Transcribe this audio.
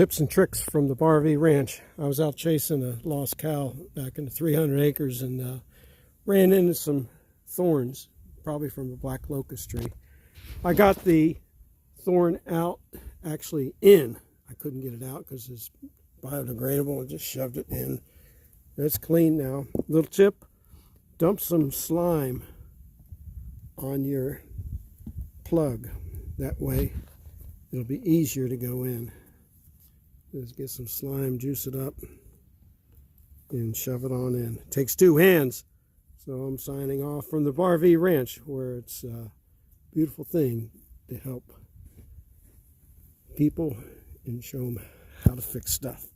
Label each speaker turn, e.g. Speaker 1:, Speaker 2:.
Speaker 1: Tips and tricks from the Bar V Ranch. I was out chasing a lost cow back in the 300 acres and ran into some thorns, probably from a black locust tree. I got the thorn out, actually in. I couldn't get it out because it's biodegradable. I just shoved it in. It's clean now. Little tip, dump some slime on your plug. That way it'll be easier to go in. Just get some slime, juice it up, and shove it on in. It takes two hands. So I'm signing off from the Bar V Ranch, where it's a beautiful thing to help people and show them how to fix stuff.